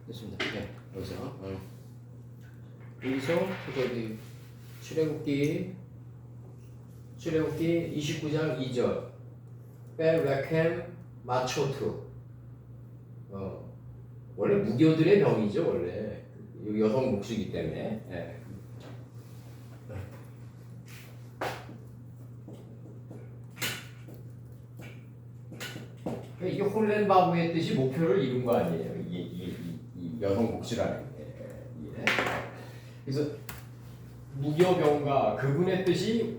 됐습니다. 네, 여기서 저기 출애굽기 29장 2절 베레켐 마초트. 원래 무교들의 병이죠. 원래 여성 목수이기 때문에. 네. 이게 홀렌바우의 뜻이 목표를 이룬 거 아니에요. 이 여성 복지라는 게. 예. 그래서 무교병과 그분의 뜻이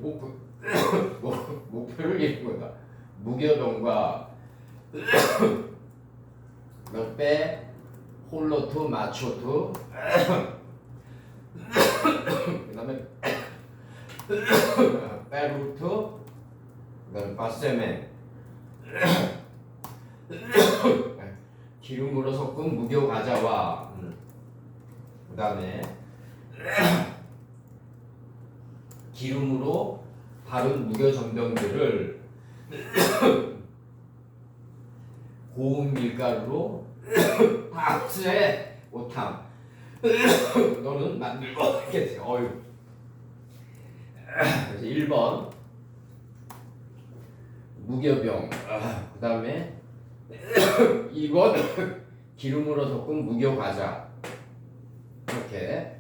목표를 이룬 거다. 무교병과 몇배 홀로투 마초투 그다음에 베루투 그다음에 바세멘 기름으로 섞은 무교 과자와 그 다음에 기름으로 바른 무교 전병들을 고운 밀가루로 다 흡수해 오탐 너는 만들고 있겠지. 어휴. 그래서 1번 무교병, 그 다음에 2번 기름으로 섞은 무교 과자, 이렇게.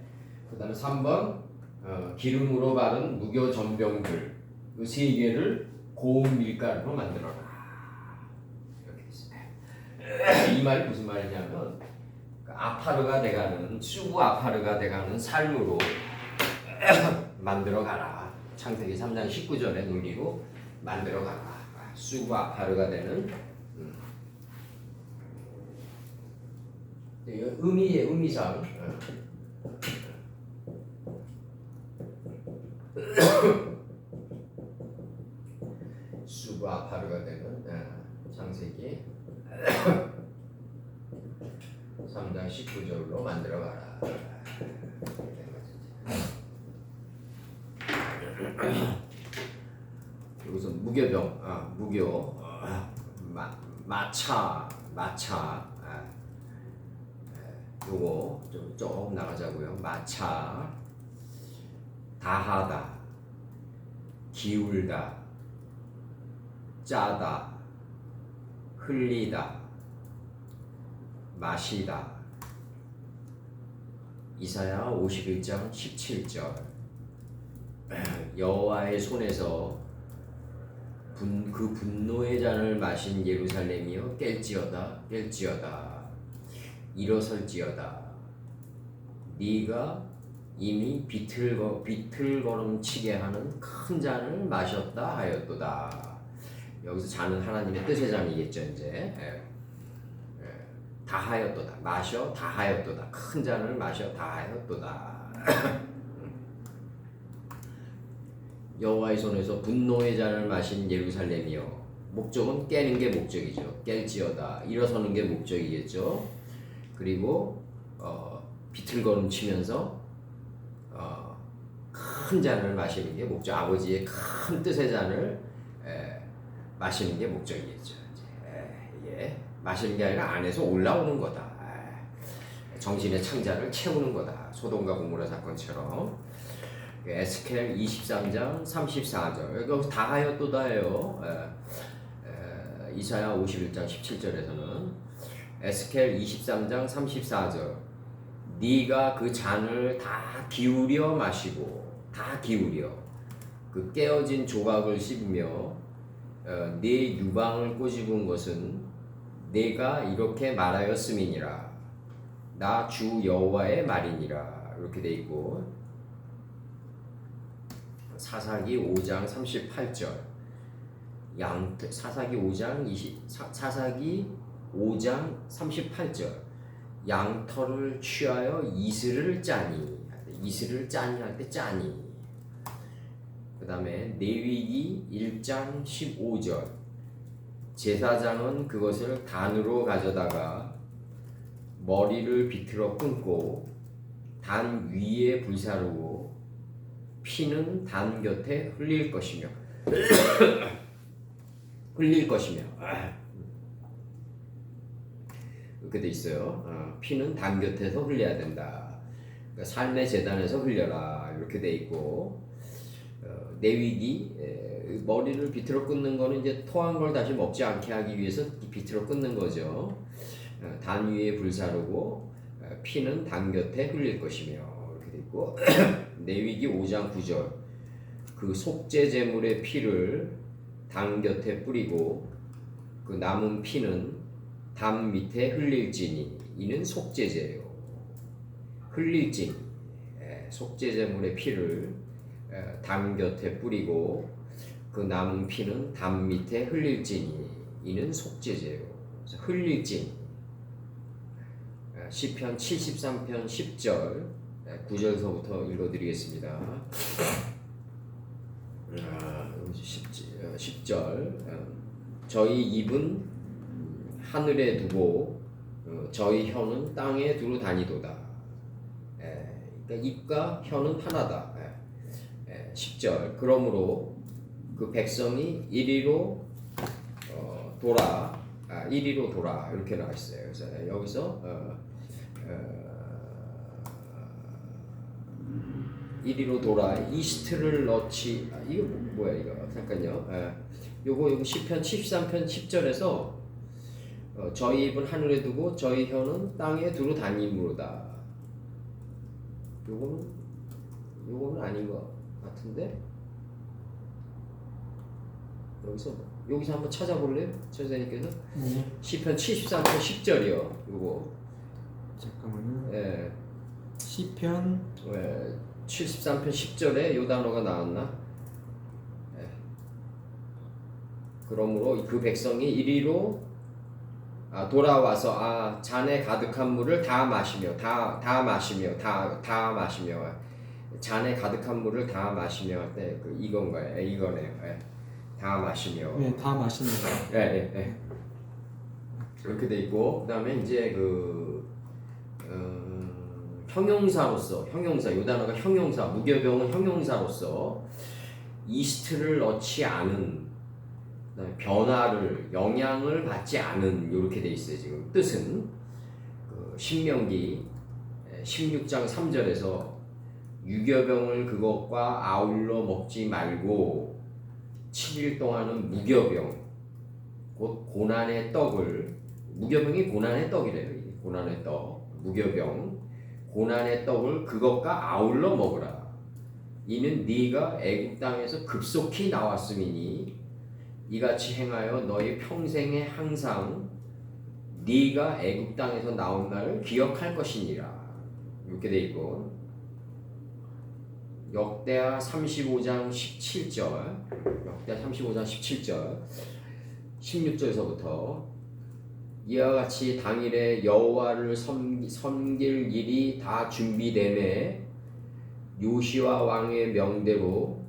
그 다음에 3번 기름으로 바른 무교 전병들, 그 3개를 고운 밀가루로 만들어라. 이렇게 있습니다. 이 말이 무슨 말이냐면 아파르가 돼가는, 쑥 아파르가 돼가는 삶으로 만들어 가라. 창세기 3장 19절의 논리로 만들어 가라. 쑥 아파르가 되는. 의미의 의미상 쑥 아파르가 되는 창세기 3장 19절로 만들어 가라. 여기서 무교병, 무교, 마차, 요거 좀 나가자고요. 마차, 다하다, 기울다, 짜다, 흘리다, 마시다. 이사야 51장 17절. 여호와의 손에서 그 분노의 잔을 마신 예루살렘이여 깰지어다 일어설지어다. 네가 이미 비틀거름치게 하는 큰 잔을 마셨다 하였도다. 여기서 잔은 하나님의 뜻의 잔이겠죠. 이제 다 하였도다. 마셔 다 하였도다. 큰 잔을 마셔 다 하였도다. 여호와의 손에서 분노의 잔을 마신 예루살렘이여. 목적은 깨는 게 목적이죠. 깰지어다. 일어서는 게 목적이겠죠. 그리고 비틀거름 치면서 큰 잔을 마시는 게 목적. 아버지의 큰 뜻의 잔을 마시는 게 목적이겠죠. 이게 마시는 게 아니라 안에서 올라오는 거다. 정신의 창자를 채우는 거다. 소돔과 고모라 사건처럼. 에스겔 23장 34절. 여기 다 하였도다예요. 이사야 51장 17절에서는 에스겔 23장 34절. 네가 그 잔을 다 기울여 마시고, 다 기울여 그 깨어진 조각을 씹으며 네 유방을 꼬집은 것은 내가 이렇게 말하였음이니라. 나 주 여호와의 말이니라. 이렇게 돼 있고, 사사기 5장 38절. 사사기 5장 38절. 양털을 취하여 이슬을 짜니. 이슬을 짜니 할 때 짜니. 그 다음에 레위기 1장 15절. 제사장은 그것을 단으로 가져다가 머리를 비틀어 끊고 단 위에 불사르고 피는 단 곁에 흘릴 것이며 이렇게 돼 있어요. 피는 단 곁에서 흘려야 된다. 그러니까 삶의 재단에서 흘려라 이렇게 돼 있고 내위기 머리를 비틀어 끊는 거는 이제 토한 걸 다시 먹지 않게 하기 위해서 비틀어 끊는 거죠. 단 위에 불사르고 피는 단 곁에 흘릴 것이며 이렇게 돼 있고 내위기 5장 9절 그 속죄 제물의 피를 단 곁에 뿌리고 그 남은 피는 담 밑에 흘릴지니 이는 속죄제요. 흘릴지니 속죄 제물의 피를 담 곁에 뿌리고 그 남은 피는 담 밑에 흘릴지니 이는 속죄제요. 흘릴지니 시편 73편 10절 9절서부터 읽어드리겠습니다. 10절 저희 입은 하늘에 두고 저희 혀는 땅에 두루 다니도다. 그러니까 입과 혀는 하나다. 10절 그러므로 그 백성이 이리로 이리로 돌아 이렇게 나와 있어요. 그래서 여기서 이리로 돌아 이스트를 넣지 이거 뭐야 이거 잠깐요. 요거 시편 73편 10절에서 저희 입은 하늘에 두고 저희 혀는 땅에 두루 다니므로다. 요거는 아닌 것 같은데 여기서 한번 찾아볼래요? 선생님께서 시편 73편 10절이요. 요거 잠깐만요. 예. 시편 73편 10절에 요 단어가 나왔나? 그러므로 그 백성이 이리로 돌아와서 잔에 가득한 물을 다 마시며 잔에 가득한 물을 다 마시며 할 때 이건가요? 이거네요. 다 마시며. 네, 다 마시는 거. 네. 그렇게 돼 있고 그다음에 이제 형용사로서 요 단어가 형용사 무교병은 형용사로서 이스트를 넣지 않은 변화를 영향을 받지 않은 이렇게 돼 있어요. 지금 뜻은 신명기 16장 3절에서 유교병을 그것과 아울러 먹지 말고 7일 동안은 무교병 곧 고난의 떡을 무교병이 고난의 떡이래요. 고난의 떡 무교병 고난의 떡을 그것과 아울러 먹으라. 이는 네가 애굽 땅에서 급속히 나왔음이니 이같이 행하여 너희 평생에 항상 네가 애굽 땅에서 나온 날을 기억할 것이니라. 이렇게 돼 있고 역대하 35장 17절 16절서부터 이와 같이 당일에 여호와를 섬길 일이 다 준비되매 요시와 왕의 명대로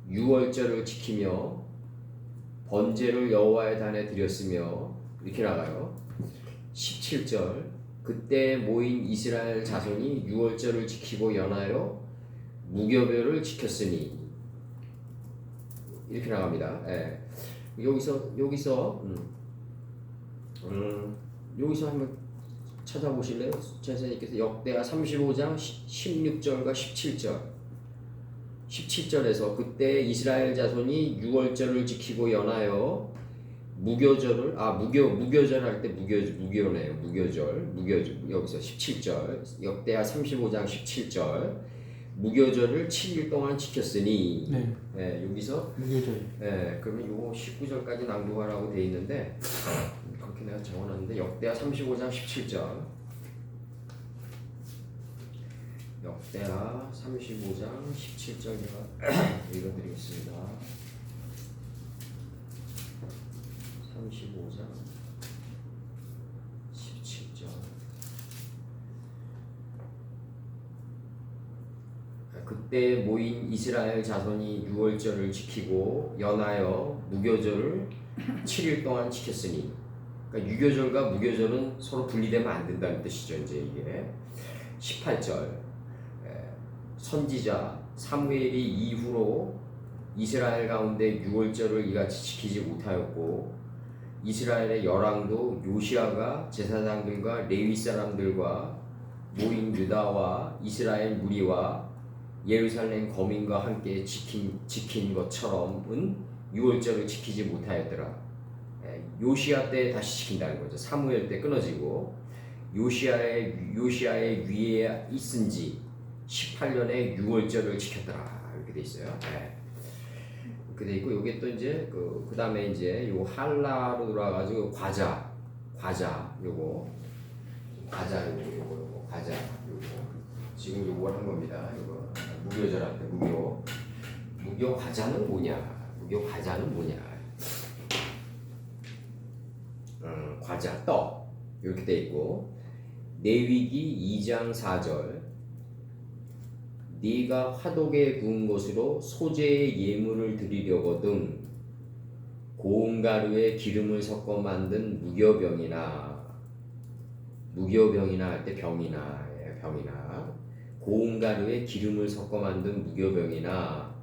유월절을 지키며 번제를 여호와의 단에 드렸으며 이렇게 나가요. 17절 그때 모인 이스라엘 자손이 유월절을 지키고 연하여 무교별을 지켰으니 이렇게 나갑니다. 여기서 한번 찾아보실래요? 선생님께서 역대하 35장 16절과 17절에서 그때 이스라엘 자손이 유월절을 지키고 연하여 무교절을 무교절 할 때 무교네요. 무교절 여기서 17절 역대하 35장 17절 무교절을 7일 동안 지켰으니 여기서 무교절 그러면 요거 19절까지 낭독하라고 돼 있는데 그렇게 내가 적어놨는데 역대하 35장 17절 역대하 35장 17절 제가 읽어드리겠습니다. 35장 17절 그때 모인 이스라엘 자손이 유월절을 지키고 연하여 무교절을 7일 동안 지켰으니 그러니까 유교절과 무교절은 서로 분리되면 안 된다는 뜻이죠. 이제 이게 18절 선지자 사무엘이 이후로 이스라엘 가운데 유월절을 이같이 지키지 못하였고 이스라엘의 열왕도 요시아가 제사장들과 레위 사람들과 모인 유다와 이스라엘 무리와 예루살렘 거민과 함께 지킨 것처럼은 유월절을 지키지 못하였더라. 요시아 때 다시 지킨다는 거죠. 사무엘 때 끊어지고 요시아의 위에 있은지 18년에 유월절을 지켰더라. 이렇게 돼 있어요. 이렇게 돼 있고 요게 또 이제 그 다음에 이제 요 할라로 들어와가지고 과자 요거 과자 지금 요걸 한 겁니다. 요거 무교절한테 무교 과자는 뭐냐? 과자 떡 이렇게 돼 있고 레위기 2장 4절 네가 화독에 구운 것으로 소재의 예물을 드리려거든 고운 가루에 기름을 섞어 만든 무교병이나 할 때 병이나 고운 가루에 기름을 섞어 만든 무교병이나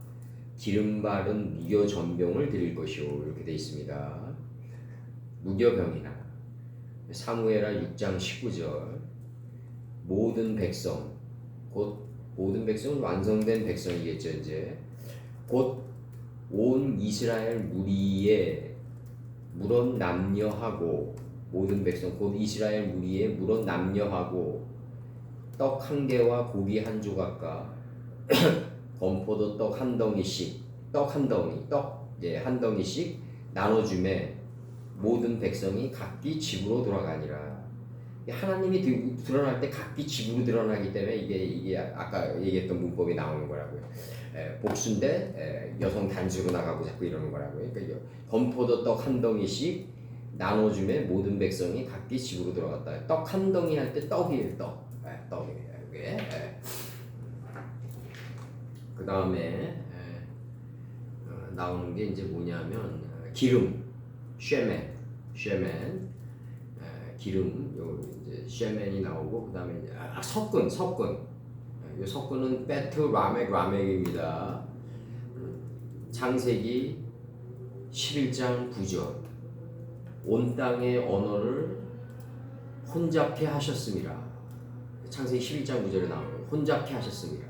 기름 바른 무교전병을 드릴 것이오. 이렇게 되어 있습니다. 무교병이나 사무엘하 6장 19절 모든 백성 곧 모든 백성은 완성된 백성이겠죠. 이제 곧 온 이스라엘 무리에 물론 남녀하고 모든 백성 곧 이스라엘 무리에 물론 남녀하고 떡 한 개와 고기 한 조각과 건포도 떡 한 덩이씩 한 덩이씩 나눠주매 모든 백성이 각기 집으로 돌아가니라. 하나님이 드러날 때 각기 집으로 드러나기 때문에 이게 아까 얘기했던 문법이 나오는 거라고요. 복수인데 여성 단수로 나가고 자꾸 이러는 거라고요. 그러니까 건포도 떡 한 덩이씩 나눠주매 모든 백성이 각기 집으로 돌아갔다. 떡 한 덩이 할 때 떡이에요. 떡이에요. 이게. 그 다음에 나오는 게 이제 뭐냐면 기름, 쉐멘, 기름, 요 이제 쉐멘이 나오고 그 다음에 석근, 이 석근은 베트 라멕입니다. 창세기 11장 9절 온 땅의 언어를 혼잡케 하셨습니다. 창세기 11장 9절에 나오는 혼잡케 하셨습니다.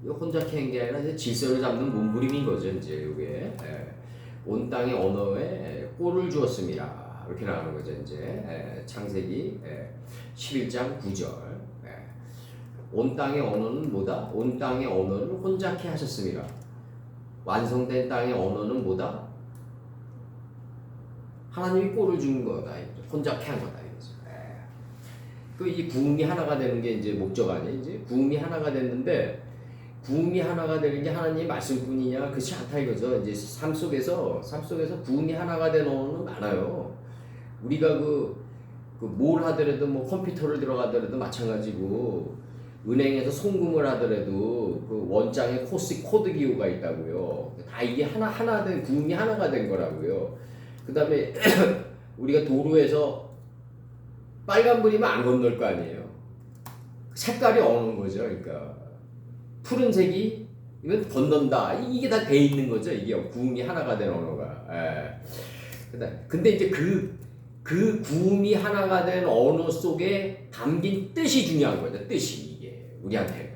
이 혼잡케 한 게 아니라 질서를 잡는 몸부림인 거죠. 이제 이게 온 땅의 언어에 꼴을 주었습니다. 이렇게 나오는 거죠. 이제 창세기 11장 9절 온 땅의 언어는 뭐다? 온 땅의 언어를 혼잡케 하셨습니다. 완성된 땅의 언어는 뭐다? 하나님이 꼴을 준 거다. 혼잡케 한 거다. 이 구음이 하나가 되는 게 이제 목적 아니에요. 이제 구음이 하나가 됐는데 구음이 하나가 되는 게 하나님의 말씀뿐이냐? 그렇지 않다 이거죠. 이제 삶 속에서 구음이 하나가 되는 언어는 많아요. 우리가 뭘 하더라도 뭐 컴퓨터를 들어가더라도 마찬가지고 은행에서 송금을 하더라도 그 원장에 코드 기호가 있다고요. 다 이게 하나 된 구음이 하나가 된 거라고요. 그 다음에 우리가 도로에서 빨간불이면 안 건널 거 아니에요. 색깔이 어는 거죠. 그러니까 푸른색이 이건 건넌다. 이게 다 돼 있는 거죠. 이게 구음이 하나가 된 언어가. 근데 이제 그 구음이 하나가 된 언어 속에 담긴 뜻이 중요한 거죠. 뜻이 이게 우리한테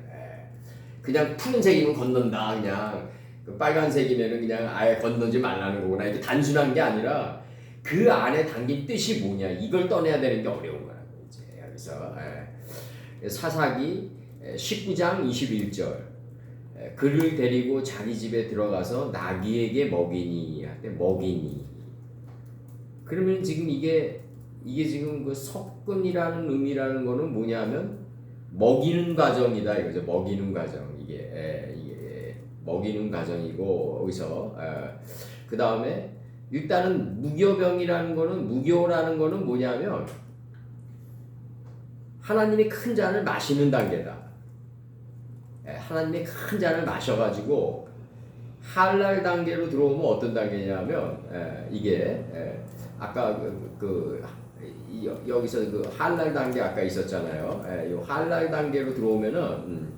그냥 푸른색이면 건넌다. 그냥 빨간색이면은 그냥 아예 건너지 말라는 거구나. 이게 단순한 게 아니라 그 안에 담긴 뜻이 뭐냐 이걸 떠내야 되는 게 어려운 거라고 이제 여기서 사사기 19장 21절 그를 데리고 자기 집에 들어가서 나귀에게 먹이니 그러면 지금 이게 지금 그 석근이라는 의미라는 거는 뭐냐면 먹이는 과정이다 이거죠. 먹이는 과정 이게 먹이는 과정이고 여기서 그 다음에 일단은 무교라는 거는 뭐냐면 하나님의 큰 잔을 마시는 단계다. 하나님의 큰 잔을 마셔가지고 할랄 단계로 들어오면 어떤 단계냐면 이게 아까 여기서 그 할랄 단계 아까 있었잖아요. 이 할랄 단계로 들어오면은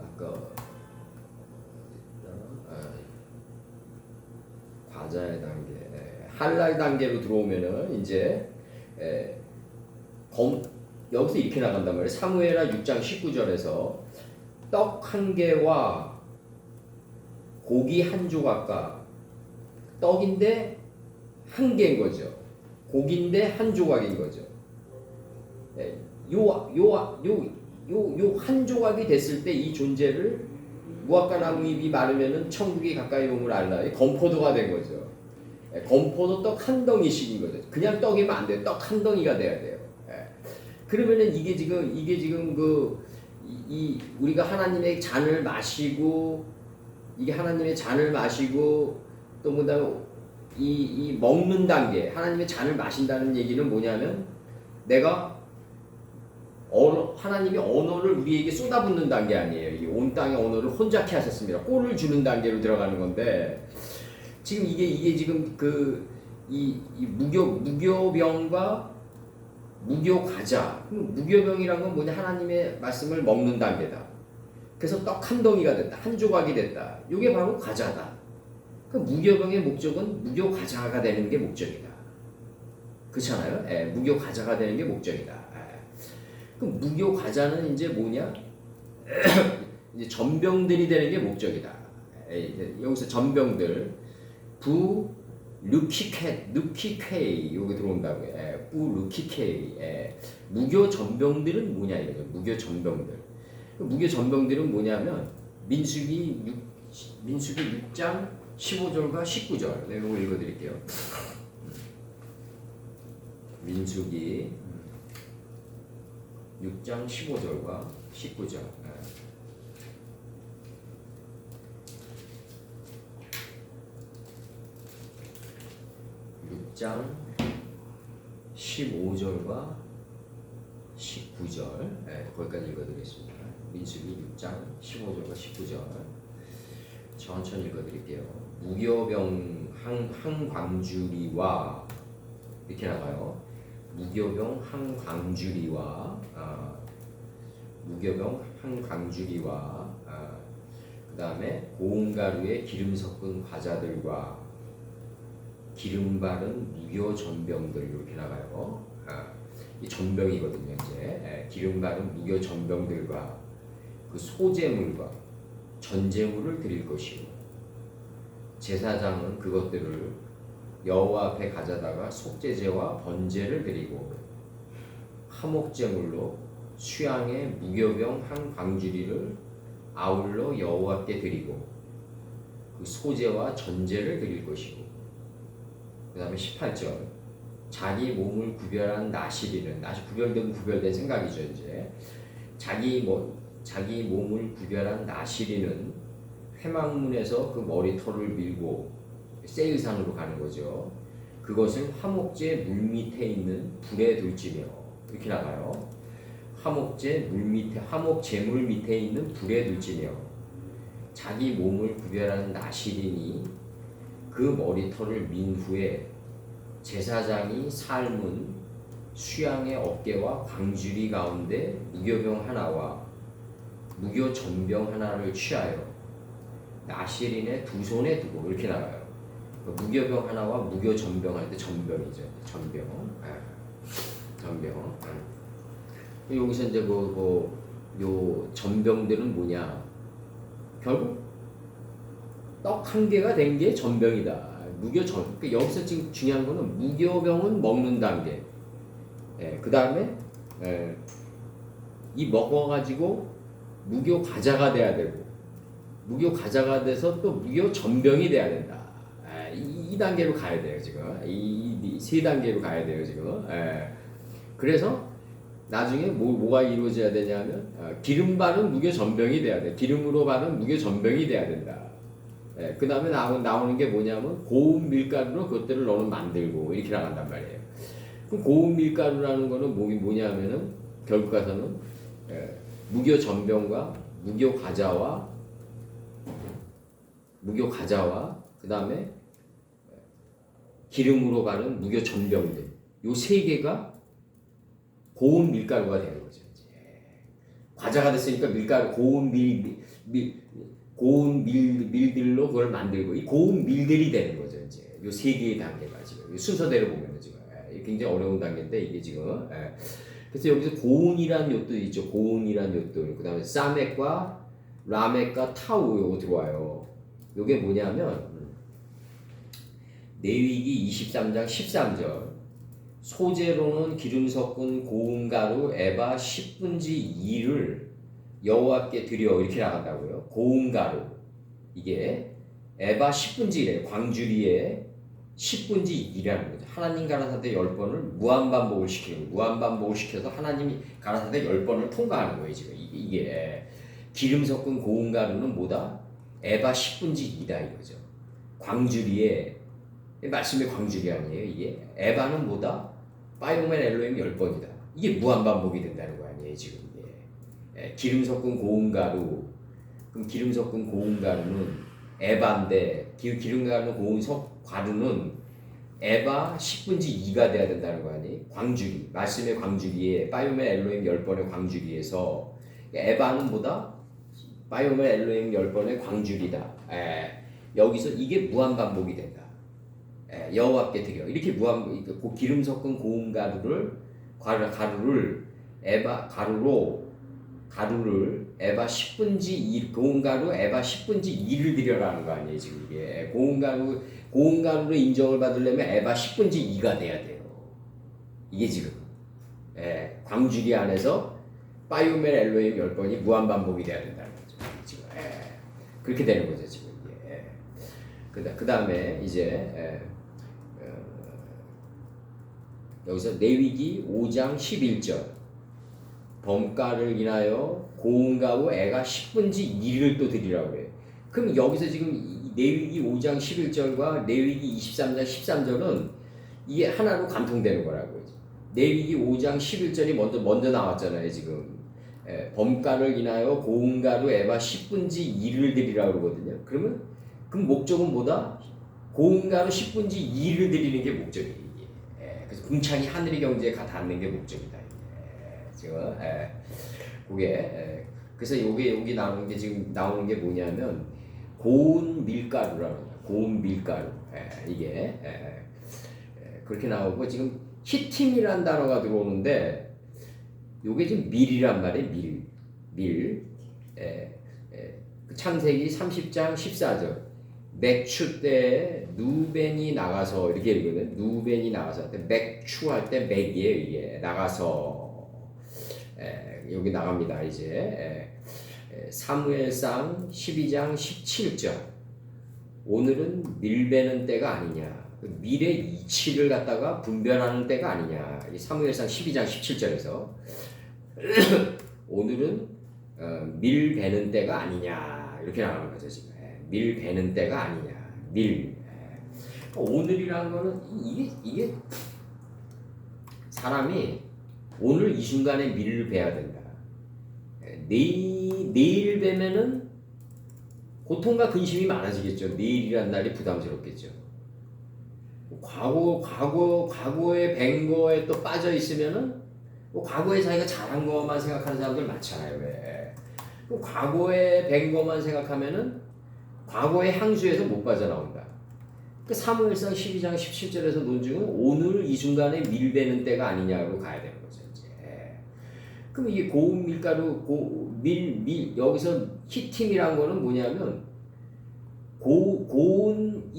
아까 과자의 단계. 한라의 단계로 들어오면은 이제 여기서 이렇게 나간단 말이에요. 사무엘하 6장 19절에서 떡 한 개와 고기 한 조각과 떡인데 한 개인 거죠. 고기인데 한 조각인 거죠. 요 한 조각이 됐을 때 이 존재를 무화과 나무 잎이 마르면은 천국이 가까이 옴을 알라. 건포도가 된 거죠. 건포도 떡 한 덩이씩인 거죠. 그냥 떡이면 안 돼요. 떡 한 덩이가 돼야 돼요. 그러면은 이게 지금 우리가 하나님의 잔을 마시고 이게 하나님의 잔을 마시고 또 뭐다음에 이 먹는 단계 하나님의 잔을 마신다는 얘기는 뭐냐면 내가 하나님이 언어를 우리에게 쏟아붓는 단계 아니에요. 이 온 땅의 언어를 혼잡케 하셨습니다. 꼴을 주는 단계로 들어가는 건데 지금 이게 지금 이 무교병과 무교과자. 무교병이란 건 뭐냐? 하나님의 말씀을 먹는 단계다. 그래서 떡 한 덩이가 됐다. 한 조각이 됐다. 이게 바로 과자다. 그 무교병의 목적은 무교과자가 되는 게 목적이다. 그렇잖아요? 무교과자가 되는 게 목적이다. 그 무교과자는 이제 뭐냐? 이제 전병들이 되는 게 목적이다. 여기서 전병들 루키케이 여기 들어온다고요. 루키케이. 무교 전병들은 뭐냐 이거죠. 무교 전병들. 무교 전병들은 뭐냐면 민수기 6장 15절과 19절 내용을 읽어드릴게요. 민수기 6장 15절과 19절. 6장 15절과 19절 거기까지 읽어드리겠습니다. 민수기 6장 15절과 19절 천천히 읽어드릴게요. 무교병 항광주리와 이렇게 나가요. 무교병 항광주리와 그 다음에 고운가루에 기름 섞은 과자들과 기름 바른 무교 전병들 이렇게 나가요. 이 전병이거든요. 이제 기름 바른 무교 전병들과 그 소제물과 전제물을 드릴 것이고 제사장은 그것들을 여호와 앞에 가져다가 속죄제와 번제를 드리고 화목제물로 수양의 무교병 한 광주리를 아울러 여호와께 드리고 그 소제와 전제를 드릴 것이고 그 다음에 18절 자기 몸을 구별한 나시리는 구별된 생각이죠. 이제 자기 몸을 구별한 나시리는 회막문에서 그 머리털을 밀고 세일산으로 가는 거죠. 그것을 화목제 물 밑에 있는 불에 둘지며 이렇게 나가요. 화목제물 밑에 있는 불에 둘지며 자기 몸을 구별하는 나시린이 그 머리털을 민 후에 제사장이 삶은 수양의 어깨와 광주리 가운데 무교병 하나와 무교 전병 하나를 취하여 나시린의 두 손에 두고 이렇게 나가요. 무교병 하나와 무교 전병 할 때 전병이죠. 전병. 여기서 이제 요 전병들은 뭐냐? 결국 떡 한 개가 된 게 전병이다. 그러니까 여기서 지금 중요한 거는 무교병은 먹는 단계. 그 다음에 이 먹어가지고 무교 과자가 돼야 되고 무교 과자가 돼서 또 무교 전병이 돼야 된다. 이 단계로 가야 돼요 지금. 이 세 단계로 가야 돼요 지금. 그래서 나중에 뭐가 이루어져야 되냐면 기름 바른 무교 전병이 돼야 돼. 기름으로 바른 무교 전병이 돼야 된다. 그 다음에 나오는 게 뭐냐면 고운 밀가루로 그것들을 너는 만들고 이렇게 나간단 말이에요. 그럼 고운 밀가루라는 거는 뭐냐면은 결국 가서는 무교 전병과 무교 과자와 그 다음에 기름으로 바른 무교 전병들 요 세 개가 고운 밀가루가 되는 거죠. 과자가 됐으니까 밀가루 고운 밀들로 그걸 만들고 이 고운 밀들이 되는 거죠. 이제 요 세 개의 단계가 지금 순서대로 보면은 지금 이게 굉장히 어려운 단계인데 이게 지금 그래서 여기서 고운이란 요들 있죠. 고운이란 요들 그다음에 사멕과 라멕과 타우 요거 들어와요. 요게 뭐냐면 레위기 23장 13절 소재로는 기름 섞은 고운 가루 에바 10분지 2를 여호와께 드려 이렇게 나간다고요. 고운 가루 이게 에바 10분지 1에 광주리에 10분지 2라는 거죠. 하나님 가라사대 10번을 무한반복을 시키는 거예요. 무한반복을 시켜서 하나님이 가라사대 10번을 통과하는 거예요. 지금 이게 기름 섞은 고운 가루는 뭐다? 에바 10분지 2다 이거죠. 광주리에 말씀의 광주리 아니에요. 이게 에바는 뭐다? 파이오멘 엘로힘 10번이다. 이게 무한반복이 된다는 거 아니에요. 지금 이게 기름 섞은 고운 가루 그럼 기름 섞은 고운 가루는 에바인데 기름 가루는 고운 가루는 에바 10분지 2가 돼야 된다는 거 아니에요? 광주리 말씀의 광주리에 파이오멘 엘로힘 10번의 광주리에서 에바는 뭐다? 파이오멘 엘로힘 10번의 광주리다. 여기서 이게 무한반복이 된다. 여호와께 드려 이렇게 기름 섞은 고운 가루를 에바 10분지 2 고운 가루 에바 10분지 2를 드려라는 거 아니에요 지금 이게 고운 가루로 인정을 받으려면 에바 10분지 2가 돼야 돼요. 이게 지금 광주리 안에서 파이오멘 엘로힘 10번이 무한반복이 돼야 된다는 거죠 지금 그렇게 되는 거죠 지금 이게 그 다음에 이제 여기서 레위기 5장 11절 범가를 인하여 고운 가루 에가 10분지 2를 또 드리라고 그래요. 그럼 여기서 지금 레위기 5장 11절과 레위기 23장 13절은 이게 하나로 관통되는 거라고요. 레위기 5장 11절이 먼저 나왔잖아요 지금 범가를 인하여 고운 가루 에바 10분지 2를 드리라고 그러거든요. 그러면 그 목적은 뭐다? 고운 가루 10분지 2를 드리는 게 목적이에요. 그래서 궁창이 하늘의 경지에 닿는 게 목적이다. 지금 그게 그래서 여기 나오는 게 지금 나오는 게 뭐냐면 고운 밀가루라는 거예요. 고운 밀가루 이게 그렇게 나오고 지금 히팀이란 단어가 들어오는데 요게 지금 밀이란 말이에요. 밀 창세기 30장 14절 맥추 때 누벤이 나가서 이렇게 읽거든. 누벤이 나가서 맥추할 때 맥이에요. 이게 나가서 여기 나갑니다. 이제 사무엘상 12장 17절 오늘은 밀 베는 때가 아니냐 밀의 이치를 갖다가 분별하는 때가 아니냐 사무엘상 12장 17절에서 오늘은 밀 베는 때가 아니냐 이렇게 나가는 거죠 지금 밀 베는 때가 아니냐 밀 오늘이라는 거는 이게 사람이 오늘 이 순간에 밀을 베야 된다. 내일 베면은 고통과 근심이 많아지겠죠. 내일이란 날이 부담스럽겠죠. 과거에 벤 거에 또 빠져 있으면은 과거에 자기가 잘한 것만 생각하는 사람들 많잖아요. 왜? 과거에 벤 것만 생각하면은 과거의 향수에서 못 빠져나온다. 사무엘상 12장 17절에서 논증은 오늘 이 순간에 밀 베는 때가 아니냐로 가야 되는 거죠. 이제. 그럼 이게 고운 밀가루, 여기서 히팀이란 거는 뭐냐면 고운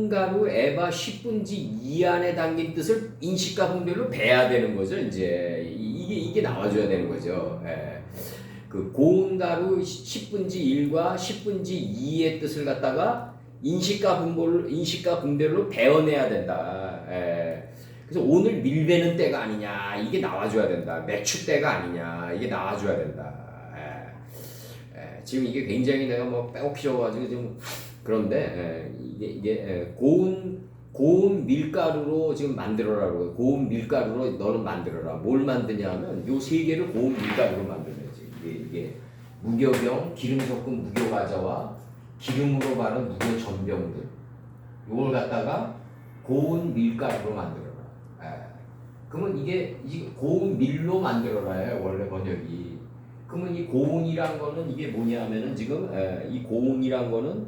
가루 에바 10분지 2 안에 담긴 뜻을 인식과 분별로 배야 되는 거죠. 이제 이게 나와줘야 되는 거죠. 그 고운 가루 10분지 1과 10분지 2의 뜻을 갖다가 인식과 분별로 배워내야 된다. 그래서 오늘 밀 베는 때가 아니냐 이게 나와줘야 된다. 매출 때가 아니냐 이게 나와줘야 된다. 지금 이게 굉장히 내가 뭐 빼곡히셔가지고 좀 그런데 이게 고운 밀가루로 지금 만들어라고 고운 밀가루로 너는 만들어라. 뭘 만드냐면 요 세 개를 고운 밀가루로 만들어야지. 이게 무교병, 기름 섞은 무교과자와 기름으로 바른 무교 전병들 요걸 갖다가 고운 밀가루로 만들어라. 그러면 이게 고운 밀로 만들어라요. 원래 번역이. 그러면 이 고운이란 거는 이게 뭐냐면은 지금 이 고운이란 거는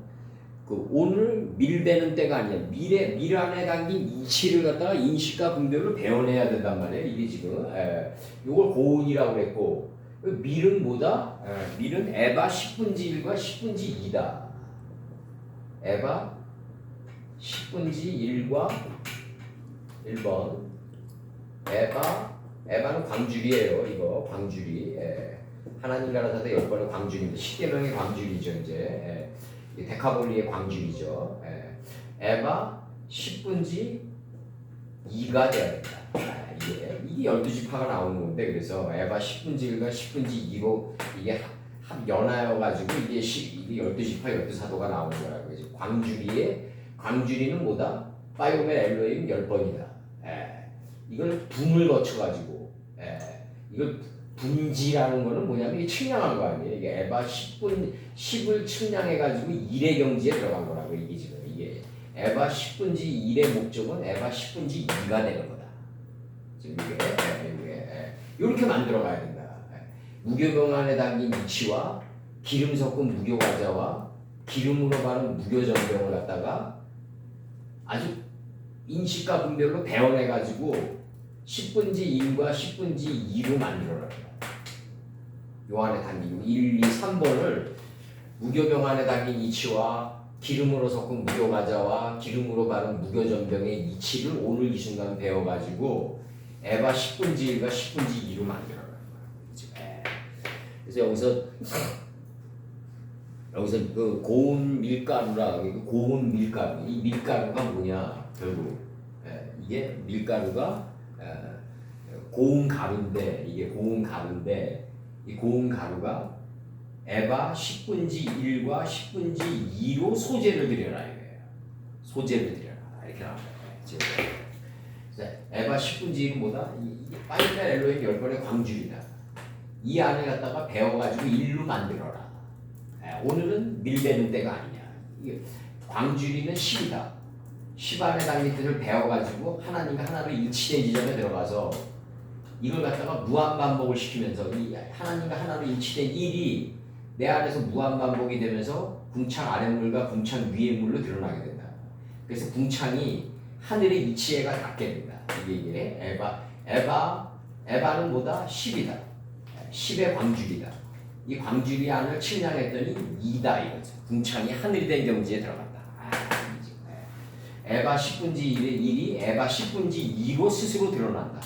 그 오늘 밀되는 때가 아니야. 밀 안에 담긴 이치를 갖다가 인식과 분별로 배워내야 된단 말이에요. 이게 지금 이걸 고운이라고 그랬고 밀은 뭐다? 밀은 에바 10분지 1과 10분지 2다. 에바 10분지 1과 1번 에바는 광줄이에요. 이거 광줄이 하나님 나라 사대 10번의 광줄입니다. 10계명의 광줄이죠. 이제 데카볼리의 광줄이죠. 에바 10분지 2가 돼야 된다. 이게 12지파가 나오는 건데 그래서 에바 10분지 1과 10분지 2로 이게 합연하여가지고 이게 12지파 12사도가 나오는 거라고. 이제 광주리는 뭐다? 파이오멘 엘로힘 10번이다. 이걸 분을 거쳐가지고 이걸 분지라는 거는 뭐냐면 이게 측량한 거 아니에요. 이게 에바 10을 측량해가지고 1의 경지에 들어간 거라고. 이게 지금 이게 에바 10분지 1의 목적은 에바 10분지 2가 되는 거다. 지금 이게 이렇게 만들어 가야 된다. 무교병 안에 담긴 이치와 기름 섞은 무교과자와 기름으로 바른 무교전병을 갖다가 아주 인식과 분별로 배워내가지고 10분지 1과 10분지 2로 만들어라. 요 안에 담긴 1, 2, 3번을 무교병 안에 담긴 이치와 기름으로 섞은 무교과자와 기름으로 바른 무교전병의 이치를 오늘 이 순간 배워가지고 에바 10분지 1과 10분지 2로 만들어라. 그래서 여기서 그 고운 밀가루라, 고운 밀가루, 이 밀가루가 뭐냐 결국 이게 밀가루가 고운 가루인데 이게 고운 가루인데 이 고운 가루가 에바 10분지 1과 10분지 2로 소재를 들여라 이거예요. 소재를 들여라 이렇게 나와요. 에바 10분지 1은 뭐다? 이게 파이오멘 엘로힘 10번의 광줄이다. 이 안에 갖다가 배워가지고 1로 만들어라. 오늘은 밀되는 때가 아니냐. 광줄이는 10이다. 10 안에 담긴 뜻을 배워가지고 하나님과 하나로 일치된 지점에 들어가서 이걸 갖다가 무한반복을 시키면서 이 하나님과 하나로 일치된 1이 내 안에서 무한반복이 되면서 궁창 아랫물과 궁창 위의 물로 드러나게 된다. 그래서 궁창이 하늘의 이치에가 닿게 된다. 이게 에바는 뭐다? 10이다. 10의 광줄이다. 이 광줄이 안을 측량했더니 2다 이거죠. 궁창이 하늘이 된 경지에 들어간다. 에바 10분지 1이 에바 10분지 2로 스스로 드러난다.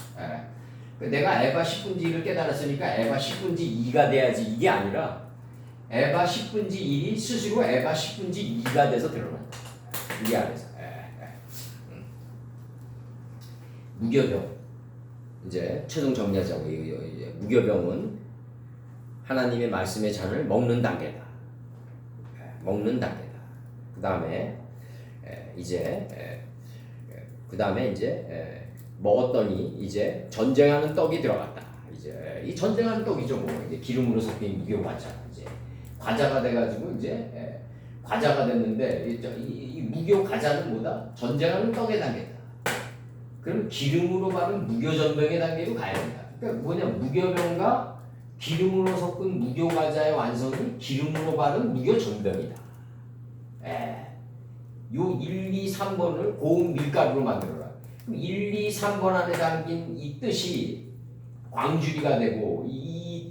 내가 에바 10분지 1을 깨달았으니까 에바 10분지 2가 돼야지 이게 아니라 에바 10분지 1이 스스로 에바 10분지 2가 돼서 드러난다. 이게 안에서 무교병 이제 최종 정리하자고. 무교병은 하나님의 말씀의 잔을 먹는 단계다. 먹는 단계다. 그 다음에 이제 먹었더니 이제 전쟁하는 떡이 들어갔다. 이제 이 전쟁하는 떡이죠. 뭐 이제 기름으로 섞인 무교과자. 이제 과자가 돼가지고 이제 과자가 됐는데 이 무교과자는 뭐다? 전쟁하는 떡의 단계다. 그럼 기름으로 바른 무교전병의 단계로 가야 된다. 그러니까 뭐냐? 무교병과 기름으로 섞은 무교과자의 완성이 기름으로 바른 무교전병이다. 요 1, 2, 3번을 고운 밀가루로 만들어라. 그럼 1, 2, 3번 안에 담긴 이 뜻이 광주리가 되고 이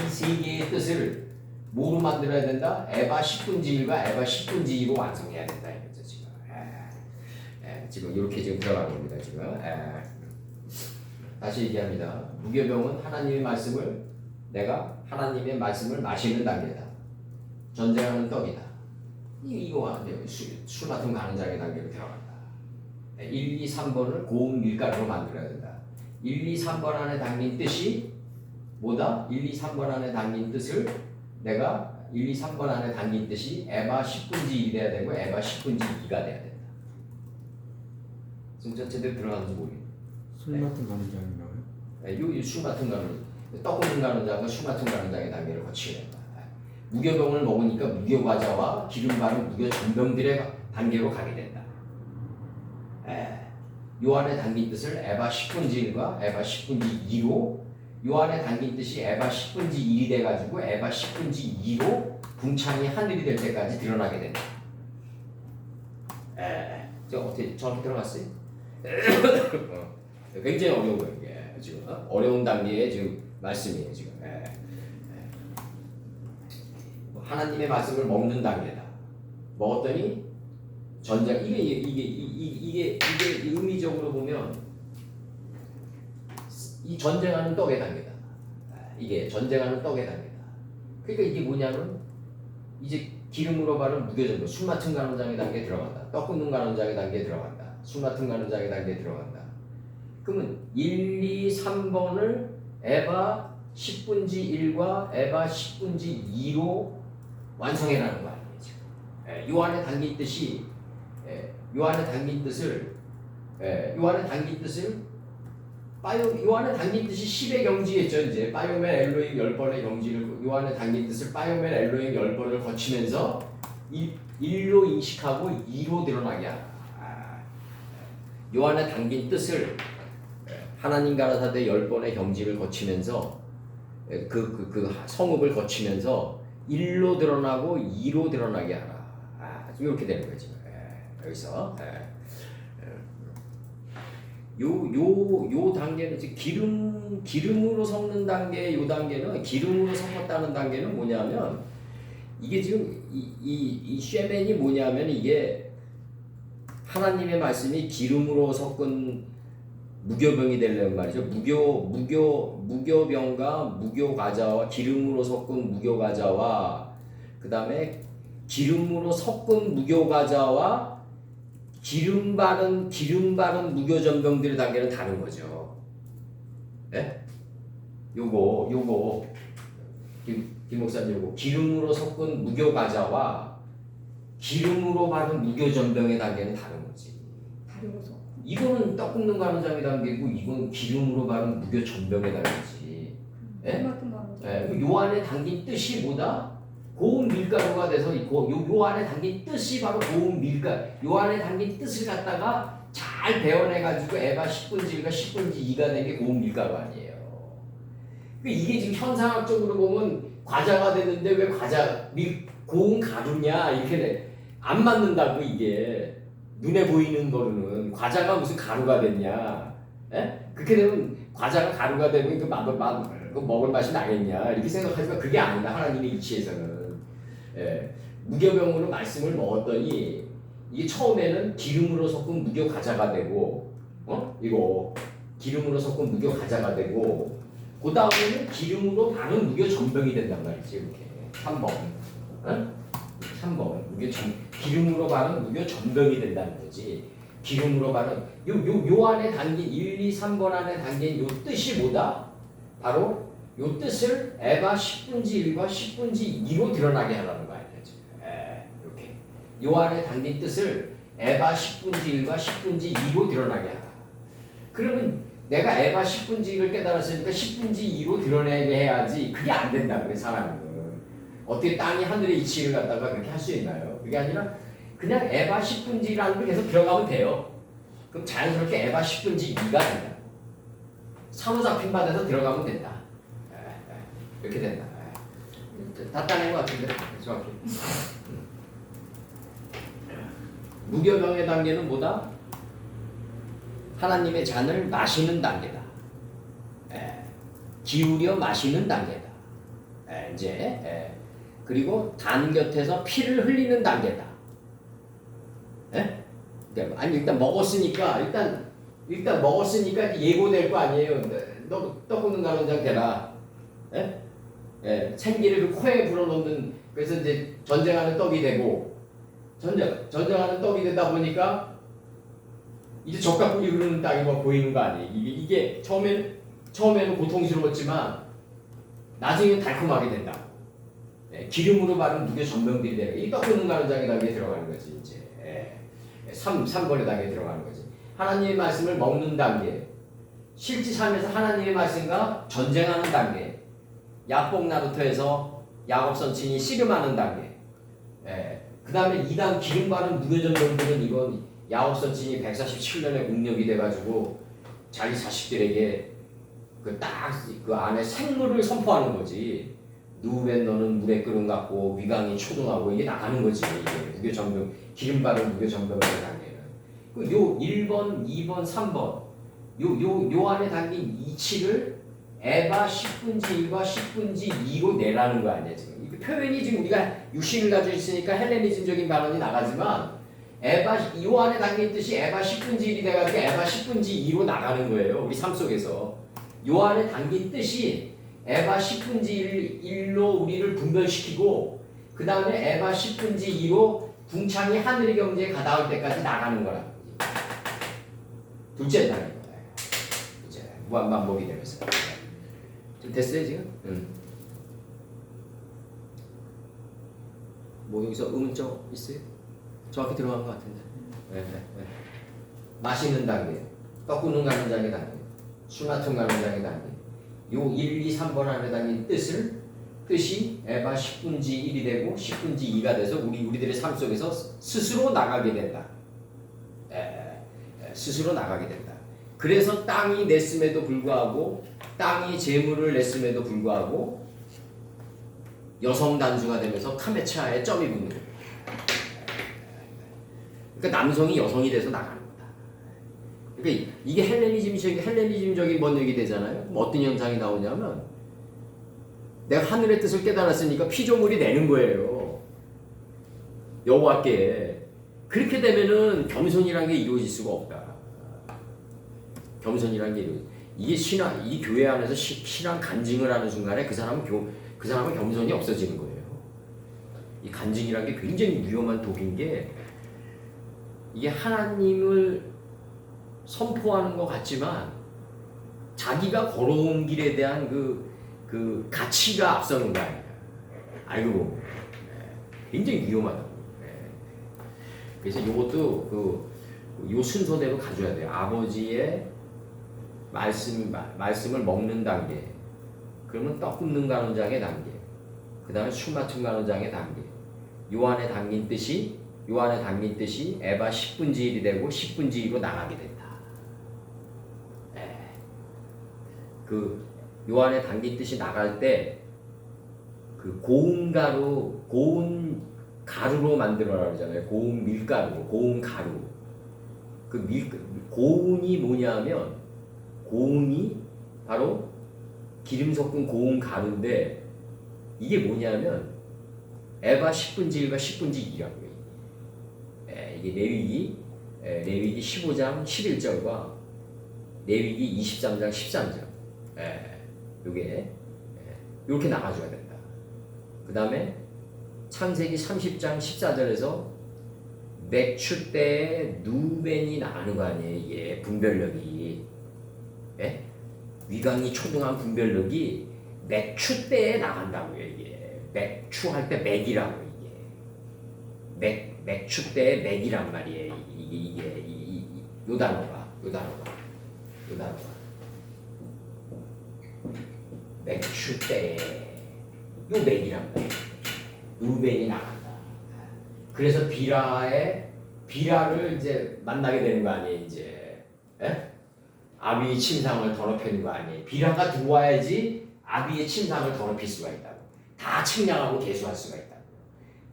세 개의 뜻을 뭐로 만들어야 된다? 에바 10분지 1과 에바 10분지 2로 완성해야 된다 이거죠 지금. 지금 이렇게 지금 들어가는 겁니다 지금. 다시 얘기합니다. 무교병은 하나님의 말씀을 내가 하나님의 말씀을 마시는 단계다. 전쟁하는 떡이다. 이거와 술 같은 가는 장의 단계로 들어간다. 1, 2, 3번을 고운 밀가루로 만들어야 된다. 1, 2, 3번 안에 담긴 뜻이 뭐다? 1, 2, 3번 안에 담긴 뜻을 내가 1, 2, 3번 안에 담긴 뜻이 에바 10분지 1이 돼야 되고 에바 10분지 2가 돼야 된다. 진짜 제대로 들어가는지 모르겠네. 술 같은 가는 장인가요? 술 같은 가는 떡 끓는 가는 장과 술 같은 가는 장의 단계를 거치게 된다. 무교병을 먹으니까 무교과자와 기름 바른 무교전병들의 단계로 가게 된다. 요 안에 담긴 뜻을 에바 10분지 1과 에바 10분지 2로 요 안에 담긴 뜻이 에바 10분지 1이 돼가지고 에바 10분지 2로 궁창이 하늘이 될 때까지 드러나게 된다. 저 어떻게 정확히 들어갔어요? 굉장히 어려워요 이게 지금 어려운 단계의 지금 말씀이에요 지금. 하나님의 말씀을 먹는 단계다. 먹었더니 전쟁 이게 의미적으로 보면 이 전쟁하는 떡의 단계다. 이게 전쟁하는 떡의 단계다. 그러니까 이게 뭐냐면 이제 기름으로 바른 무교전도 술 맡은 가는장의 단계에 들어간다. 떡 굽는 가는장의 단계에 들어간다. 술 맡은 가는장의 단계에 들어간다. 그러면 1, 2, 3번을 에바 10분지 1과 에바 10분지 2로 완성해라는 거 아니에요 지금. 요 안에 담긴 뜻이 요 안에 담긴 뜻을 요 안에 담긴 뜻을 요 안에 담긴 뜻이 10의 경지겠죠. 이제 파이오멘 엘로힘 10번의 경지를 요 안에 담긴 뜻을 파이오멘 엘로힘 10번을 거치면서 1로 인식하고 2로 드러나게 하라. 요 안에 담긴 뜻을 하나님 가라사대 10번의 경지를 거치면서 그 성읍을 거치면서 1로 드러나고 2로 드러나게 하라. 이렇게 되는 거지. 여기서 요 단계는 기름으로 섞는 단계, 요 단계는 기름으로 섞었다는 단계는 뭐냐면 이게 지금 이 쉐멘이 뭐냐면 이게 하나님의 말씀이 기름으로 섞은 무교병이 되려는 말이죠. 무교병과 무교과자와 기름으로 섞은 무교과자와 그 다음에 기름으로 섞은 무교과자와 기름 바른 무교전병들의 단계는 다른 거죠. 예? 요거 김 목사님 요거 기름으로 섞은 무교과자와 기름으로 바른 무교전병의 단계는 다른 거지. 다르고서. 이거는 떡 굽는 가는장의 단계고 이건 기름으로 바른 무교전병의 단계지. 예? 요 안에 담긴 뜻이 뭐다? 고운 밀가루가 돼서 요 안에 담긴 뜻이 바로 고운 밀가루. 요 안에 담긴 뜻을 갖다가 잘 배워내가지고 에바 10분지 1과 10분지 2가 된 게 고운 밀가루 아니에요. 이게 지금 현상학적으로 보면 과자가 됐는데 왜 고운 가루냐 이렇게 안 맞는다고. 이게 눈에 보이는 거로는 과자가 무슨 가루가 됐냐. 에? 그렇게 되면 과자가 가루가 되면 그 먹을 맛이 나겠냐 이렇게 생각하지만 그게 아니다. 하나님의 이치에서는. 무교병으로 말씀을 먹었더니 이게 처음에는 기름으로 섞은 무교 과자가 되고 이거 기름으로 섞은 무교 과자가 되고 그 다음에는 기름으로 바른 무교 전병이 된단 말이지. 이렇게 3번 3번 기름으로 바른 무교 전병이 된다는 거지. 기름으로 바른 요 안에 담긴 1, 2, 3번 안에 담긴 요 뜻이 뭐다? 바로 요 뜻을 에바 10분지 1과 10분지 2로 드러나게 하라는 거 아니에요. 이렇게 요 안에 담긴 뜻을 에바 10분지 1과 10분지 2로 드러나게 하라. 그러면 내가 에바 10분지 1을 깨달았으니까 10분지 2로 드러내게 해야지. 그게 안 된다 그래 사람은. 어떻게 땅이 하늘의 이치를 갖다가 그렇게 할 수 있나요? 그게 아니라 그냥 에바 10분지 1 안으로 계속 들어가면 돼요. 그럼 자연스럽게 에바 10분지 2가 된다. 사로잡힌 바다에서 들어가면 된다. 이렇게 된다. 다 따낸 것 같은데 정확히. 무교병의 단계는 뭐다? 하나님의 잔을 마시는 단계다. 기울여 마시는 단계다. 이제 그리고 단 곁에서 피를 흘리는 단계다. 아니 일단 먹었으니까 일단 먹었으니까 예고될 거 아니에요. 너 떡 굽는 가는장 되라. 생기를 그 코에 불어넣는. 그래서 이제 전쟁하는 떡이 되고 전쟁하는 떡이 되다 보니까 이제 젖가꾸기 흐르는 땅이 막 보이는 거 아니에요. 이게 처음에는 고통스러웠지만 나중에 달콤하게 된다. 기름으로 바른 무교 전병들이 되는 이 떡 굽는 가는장의 단계에 들어가는 거지. 이제 3번의 단계에 들어가는 거지. 하나님의 말씀을 먹는 단계, 실제 삶에서 하나님의 말씀과 전쟁하는 단계, 야복 나루터에서 야곱 선친이 씨름하는 단계. 그 다음에 2단 기름 바른 무교전병들은 이건 야곱 선친이 147년에 공력이 돼가지고 자기 자식들에게 그 안에 생물을 선포하는 거지. 누벤 너는 물에 끓음 같고 위강이 초등하고 이게 나가는 거지. 이게 무교전병 기름 바른 무교 점검의 단계는. 요 1번, 2번, 3번 요 안에 담긴 이치를 에바 10분지 1과 10분지 2로 내라는 거 아니야 지금. 이 표현이 지금 우리가 육신을 가지고 있으니까 헬레니즘적인 발언이 나가지만 에바 요 안에 담긴 뜻이 에바 10분지 1이 돼가지고 에바 10분지 2로 나가는 거예요. 우리 삶 속에서 요 안에 담긴 뜻이 에바 10분지 1로 우리를 분별시키고 그 다음에 에바 10분지 2로 궁창이 하늘의 경지에 가닿을 때까지 나가는 거라는 거지. 둘째 단계. 이제 무한반복이 되면서. 좀 됐어요 지금? 뭐 여기서 음정 있어요? 정확히 들어간 것 같은데. 네. 마시는 단계, 떡 굽는 가는 장의 단계, 술 맡은 가는 장의 단계. 요 1, 2, 3번 안에 담긴 뜻이 에바 10분지 1이 되고 10분지 2가 돼서 우리들의 삶 속에서 스스로 나가게 된다. 스스로 나가게 된다. 그래서 땅이 냈음에도 불구하고 땅이 재물을 냈음에도 불구하고 여성 단수가 되면서 카메차에 점이 붙는 거예요. 그러니까 남성이 여성이 돼서 나가는 거다. 그러니까 이게 헬레니즘적인 번역이 되잖아요. 그럼 어떤 현상이 나오냐면 내가 하늘의 뜻을 깨달았으니까 피조물이 되는 거예요. 여호와께. 그렇게 되면은 겸손이라는 게 이루어질 수가 없다. 겸손이라는 게 이게 이 교회 안에서 신앙 간증을 하는 순간에 그 사람은 겸손이 없어지는 거예요. 이 간증이라는 게 굉장히 위험한 독인 게 이게 하나님을 선포하는 것 같지만 자기가 걸어온 길에 대한 그 가치가 앞서는 거 아니야. 알고 보면 굉장히 위험하다고. 그래서 이것도 요 순서대로 가져야 돼요. 아버지의 말씀을 먹는 단계, 그러면 떡 굽는 가는 장의 단계, 그 다음에 술 맡은 가는 장의 단계. 요 안에 담긴 뜻이 에바 10분지 1이 되고 10분지 2로 나가게 된다. 요 안에 담긴 뜻이 나갈 때 그 고운 가루로 만들어라 그러잖아요. 고운 밀가루, 고운 가루. 고운이 뭐냐면 고운이 바로 기름 섞은 고운 가루인데 이게 뭐냐면 에바 10분지 1과 10분지 2라고요. 이게 레위기 15장 11절과 레위기 23장 13절. 요게 이렇게 나가줘야 된다. 그 다음에 창세기 30장 14절에서 맥추 때에 누벤이 나가는 거 아니에요. 이게 분별력이. 위강이 초등한 분별력이 맥추 때에 나간다고요. 이게 맥추할 때 맥이라고 이게 맥추 때에 맥이란 말이에요. 이게 요 단어가 맥추 때에 요 맥이란 말이에요. 누벤이 나간다. 그래서 비라를 이제 만나게 되는 거 아니에요. 이제 아비의 침상을 더럽히는 거 아니에요. 비라가 들어와야지 아비의 침상을 더럽힐 수가 있다고. 다 측량하고 계수할 수가 있다고.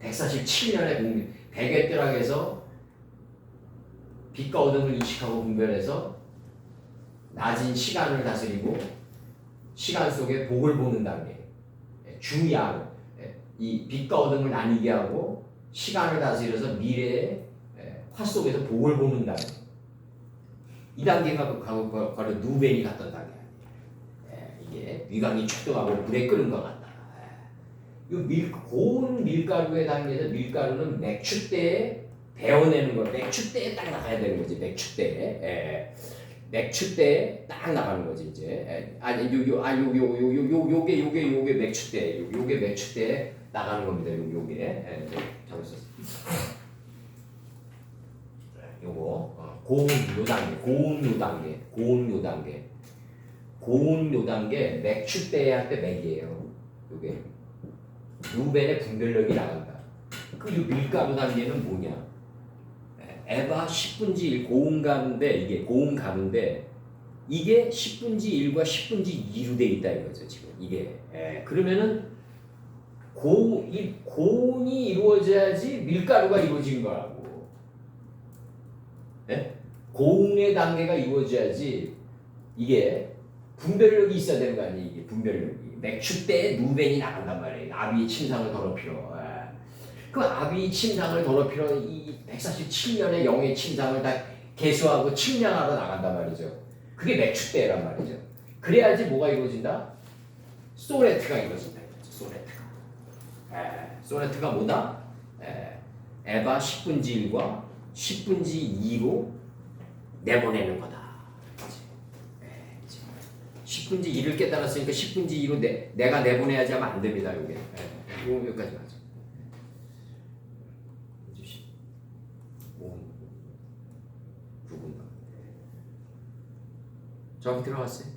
147년의 백외뜨락에서 빛과 어둠을 인식하고 분별해서 낮은 시간을 다스리고 시간 속에 복을 보는 단계. 주양, 이 빛과 어둠을 나뉘게 하고 시간을 다스려서 미래의 화 속에서 복을 보는 단계. 이 단계가 바로 누벤이 갔던 단계. 이게 위강이 축동하고 불에 끓는 것 같다. 고운 밀가루의 단계에서 밀가루는 맥추 때에 베어내는 거. 맥추 때에 딱 나가야 되는 거지. 맥추 때에. 맥추 때에 딱 나가는 거지 이제. 요게 맥추 때. 요게 맥추 때에 나가는 겁니다. 요게. 잘했어. 요거 고운 요 단계 맥추 때에 할 때 맥이에요. 요게 누벤의 분별력이 나간다. 그 밀가루 단계는 뭐냐? 에바 10분지 1 고운 가루인데 이게 10분지 1과 10분지 2로 돼 있다 이거죠 지금 이게. 그러면은 고운이 이루어져야지 밀가루가 이루어진 거라고. 예? 고운의 단계가 이루어져야지 이게 분별력이 있어야 되는 거 아니에요? 이게 분별력이. 맥주 때 누벤이 나간단 말이에요. 아비의 침상을 더럽히러. 예. 그 아비의 침상을 더럽히러 이 147년의 영의 침상을 다 개수하고 측량하러 나간단 말이죠. 그게 맥주 때란 말이죠. 그래야지 뭐가 이루어진다? 소네트가 이루어진다. 소네트가. 소네트가 뭐다? 에바 10분지 1과 10분지 2로 내보내는 거다. 10분지 1을 깨달았으니까 10분지 2로 내가 내보내야지 하면 안 됩니다. 이게. 여기까지 가죠. 5분, 9분. 정확히 들어갔어요?